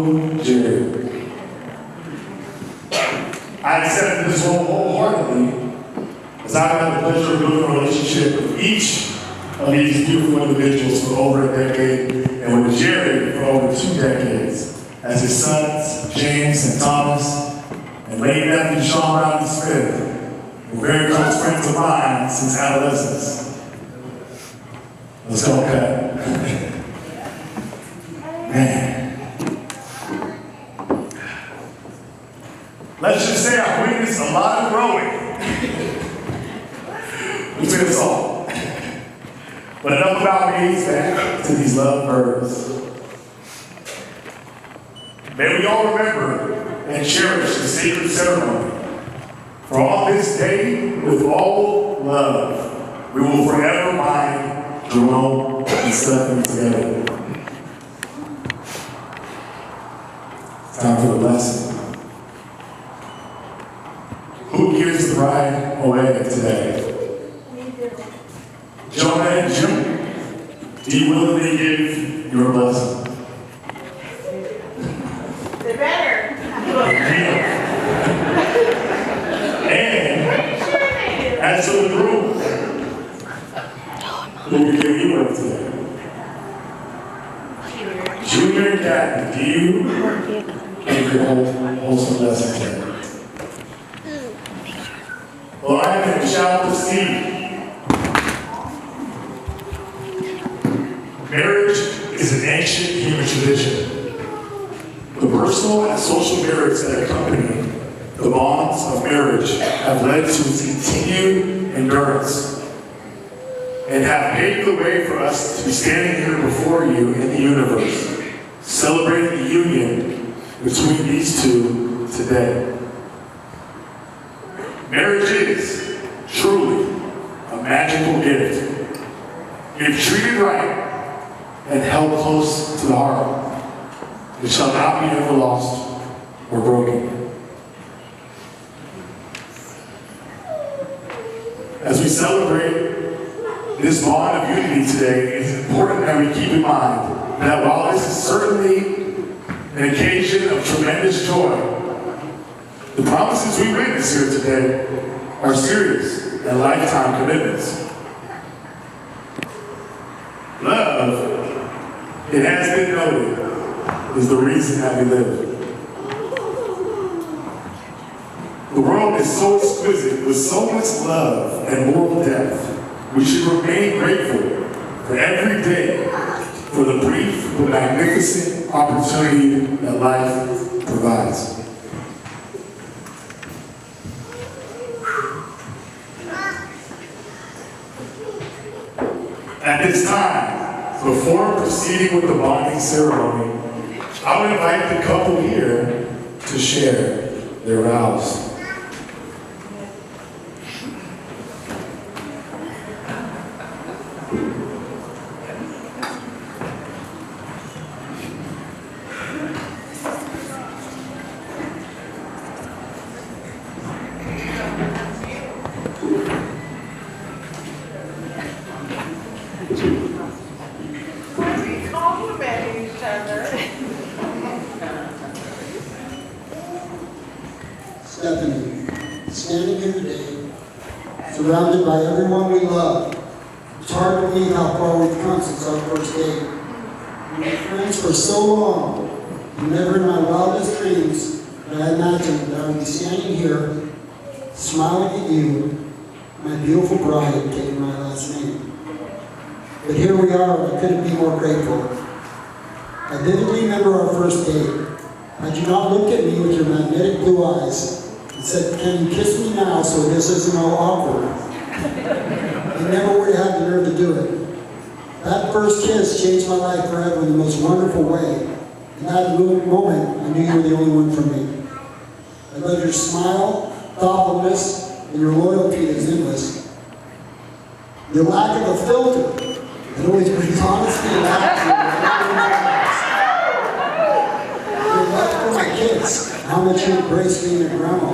Jerry. I accepted this role wholeheartedly as I've had the pleasure of building a relationship with each of these beautiful individuals for over a decade and with Jerry for over 2 decades as his sons, James and Thomas, and late nephew Sean Brown Smith were very close friends of mine since adolescence. Let's go, Pat. Man. Let's just say I've witnessed a lot of growing between us all. But enough about me, back to these love birds. May we all remember and cherish the sacred ceremony. For on this day, with all love, we will forever bind Jerome and Stephanie together. It's time for the blessing. Who gives the bride away today? Jonah and Jim, do you willingly give your blessing? They better. And as for the groom, who will give you away today? Junior and Captain, do you give your wholesome blessing today? Well, I am a child of Steve. Marriage is an ancient human tradition. The personal and social merits that accompany the bonds of marriage have led to its continued endurance and have paved the way for us to be standing here before you in the universe, celebrating the union between these two today. Marriage is truly a magical gift. If treated right and held close to the heart, it shall not be ever lost or broken. As we celebrate this bond of unity today, it's important that we keep in mind that while this is certainly an occasion of tremendous joy, the promises we witness here today are serious and lifetime commitments. Love, it has been noted, is the reason that we live. The world is so exquisite with so much love and moral depth. We should remain grateful for every day, for the brief but magnificent opportunity that life provides. At this time, before proceeding with the bonding ceremony, I would invite the couple here to share their vows. Stephanie, standing here today, surrounded by everyone we love, it's hard to believe how far we've come since our first date. We were friends for so long, and never in my wildest dreams did I imagine that I would be standing here, smiling at you, my beautiful bride, taking my last name. But here we are, and I couldn't be more grateful. I vividly remember our first date. Had you not looked at me with your magnetic blue eyes and said, "Can you kiss me now so this isn't all awkward?" You never would have had the nerve to do it. That first kiss changed my life forever in the most wonderful way. In that moment, I knew you were the only one for me. I love your smile, thoughtfulness, and your loyalty is endless. Your lack of a filter that always brings honesty and laughter. My kids, how much you embrace being a grandma,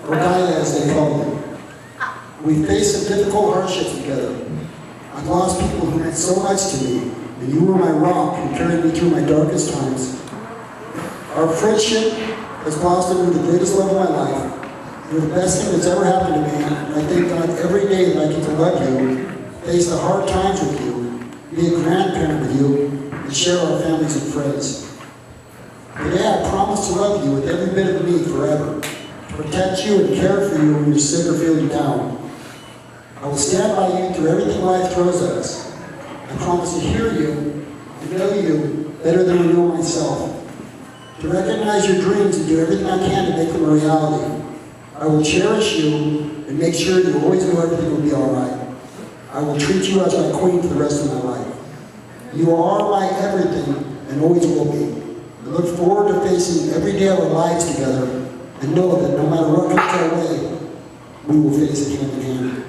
or Gaia as they call you. We faced some difficult hardships together. I've lost people who meant so much to me, and you were my rock and carried me through my darkest times. Our friendship has blossomed into the greatest love of my life. You're the best thing that's ever happened to me, and I thank God every day that I get to love you, face the hard times with you, be a grandparent with you, and share our families and friends. Today I promise to love you with every bit of me forever, to protect you and care for you when you're sick or feeling down. I will stand by you through everything life throws at us. I promise to hear you and know you better than I know myself, to recognize your dreams and do everything I can to make them a reality. I will cherish you and make sure you always know everything will be all right. I will treat you as my queen for the rest of my life. You are my everything and always will be. I look forward to facing every day of our lives together and know that no matter what comes our way, we will face it hand in hand.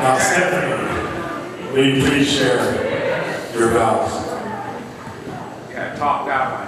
Now, Stephanie, will you please share your vows? Yeah, talk that way.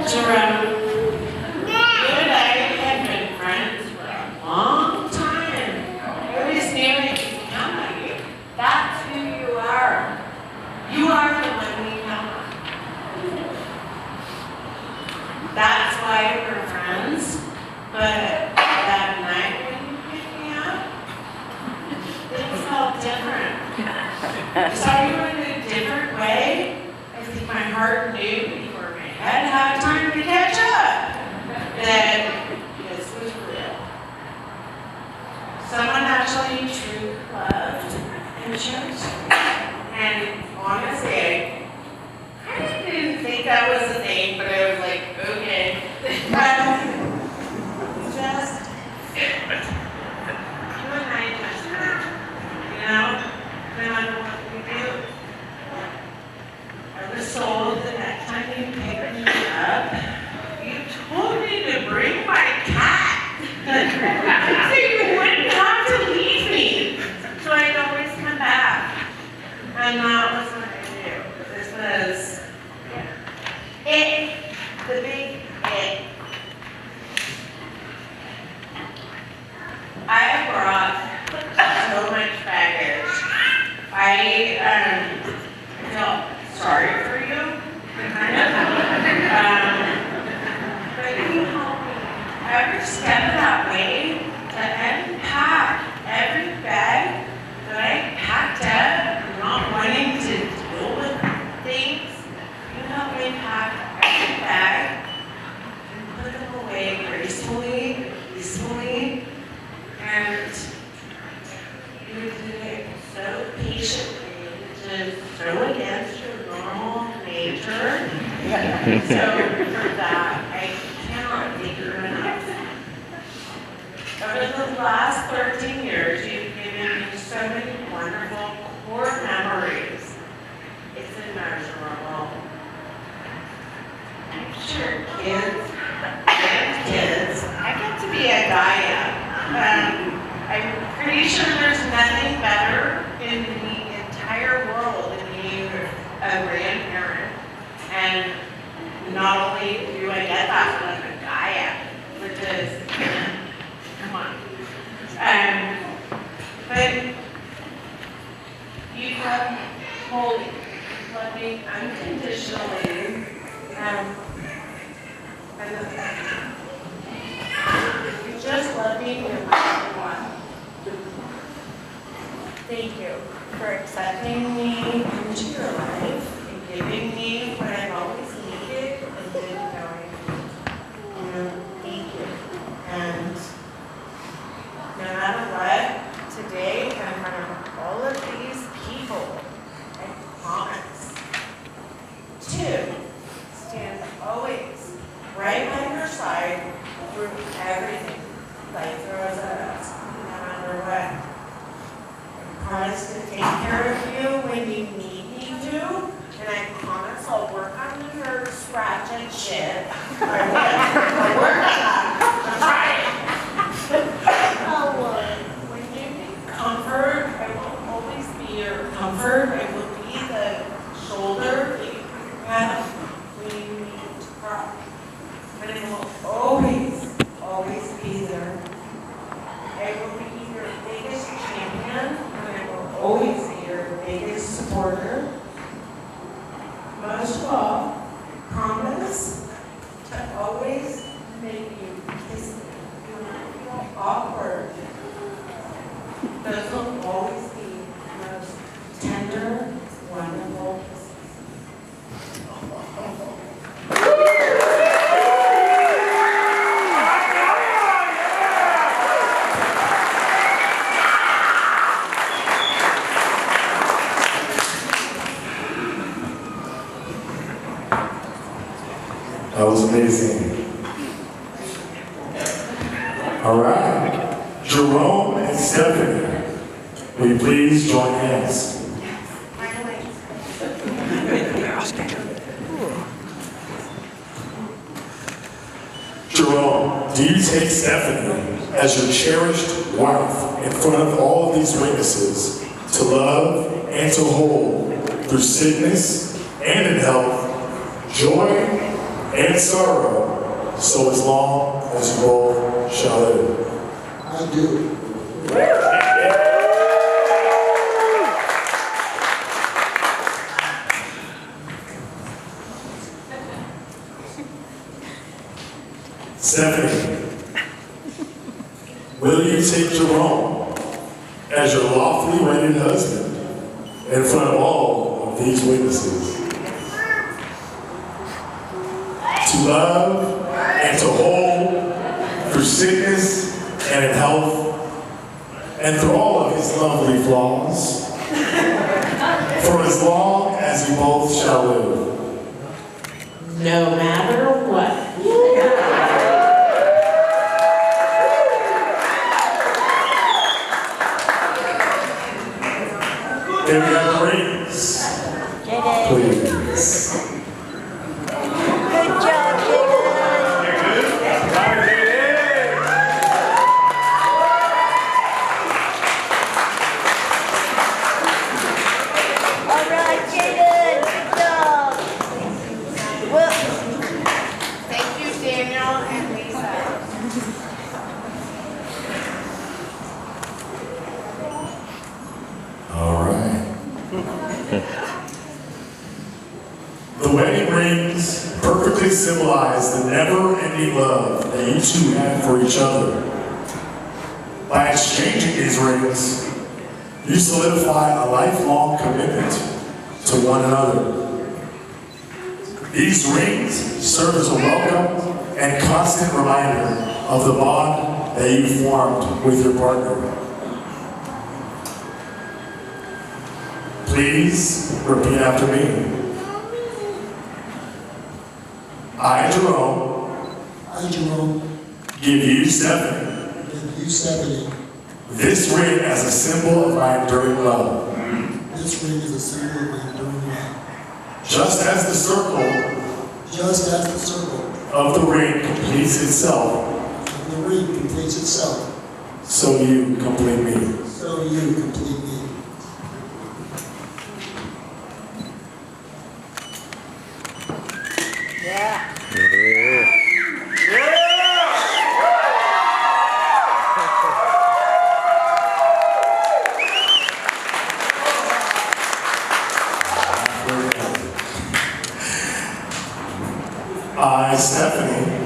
Jerome, you and I have been friends for a long time. I always knew I could count on you. That's who you are. You are the one we count on. That's why we're friends. But that night when you picked me up, things felt different. I saw you in a different way. I think my heart knew before my head had time to catch up that this was real. Someone actually truly loved and chose you. And honestly, I didn't think that was a thing, but I was like, okay. Just, you and I just, you know, no matter what we do. I was told that next time you picked me up, you told me to bring my cat. So you wouldn't have to leave me. So I'd always come back. And that was what I do. This was it, the big it. I brought so much baggage. I feel sorry for you, but you helped me every step of that way to unpack every bag that I packed up, not wanting to deal with things. You helped me pack every bag and put them away gracefully, peacefully. And you did it so patiently, just so against your normal nature. So for that, I cannot thank you enough. Over the last 13 years, you've given me so many wonderful core memories. It's immeasurable. I'm sure kids, grandkids, I get to be a Gaia. I'm pretty sure there's nothing better in the entire world than being a grandparent. And not only do I get that, but I'm a Gaia, which is, come on. But you have wholly, you love me unconditionally, and you just love me no matter what. Thank you for accepting me into your life and giving me what I've always needed and didn't know I needed. Thank you. And no matter what, today in front of all of these people, I promise to stand always right by your side through everything life throws at us, no matter what. I promise to take care of you when you need me to, and I promise I'll work on your scratch and shit. I'll work on that. I'm trying. When you need comfort, I will always be your comfort. I will be the shoulder That was amazing. All right. Jerome and Stephanie, will you please join hands? Jerome, do you take Stephanie as your cherished wife in front of all of these witnesses to love and to hold through sickness and in health, joy and sorrow, so as long as you both shall live? I do. Stephanie, will you take Jerome as your lawfully wedded husband in front of all of these witnesses to love and to hold through sickness and in health and through all of his lovely flaws for as long as you both shall live? No matter what. Give me the rings, please. Good job, Jaden. All right, Jaden, good job. Well, Thank you, Daniel and Lisa. All right. The wedding rings perfectly symbolize the never-ending love that you two have for each other. By exchanging these rings, you solidify a lifelong commitment to one another. These rings serve as a welcome and constant reminder of the bond that you formed with your partner. Please repeat after me. I, Jerome, give you, Stephanie, this ring as a symbol of my enduring love. This ring is a symbol of my enduring love. Just as the circle of the ring completes itself, so you complete me. yeah. I, Stephanie,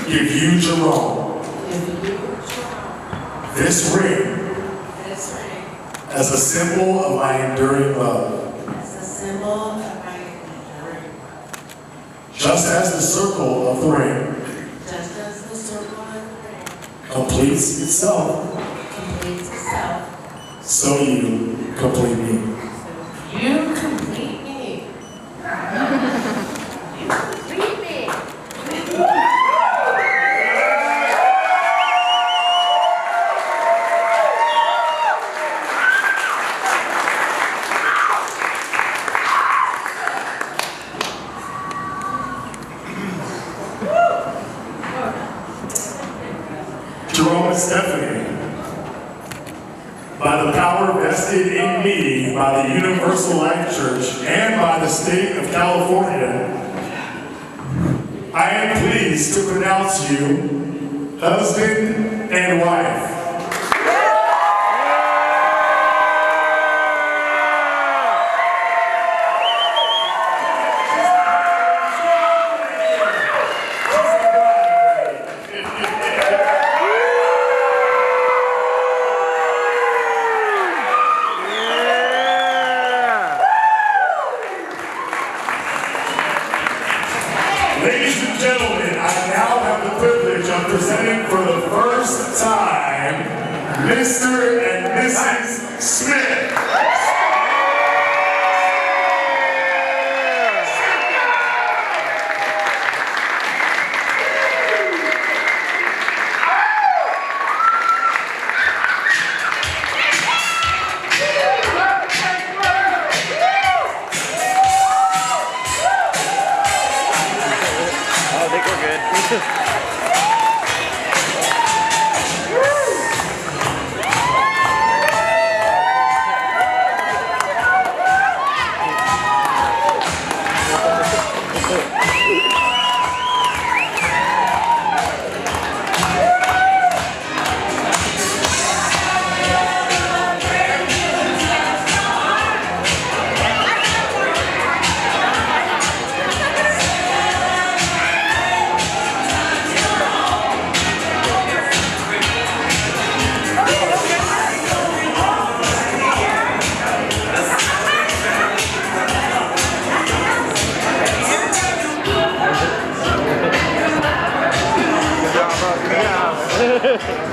give you, Jerome, this ring as a symbol of my enduring love. Just as the circle of the ring completes itself, so you complete me. You complete me. You complete me. Jerome and Stephanie, by the power vested in me by the Universal Life Church and by the state of California, I am pleased to pronounce you husband and wife. Ladies and gentlemen, I now have the privilege of presenting for the first time Mr. and Mrs. Smith. Thank you.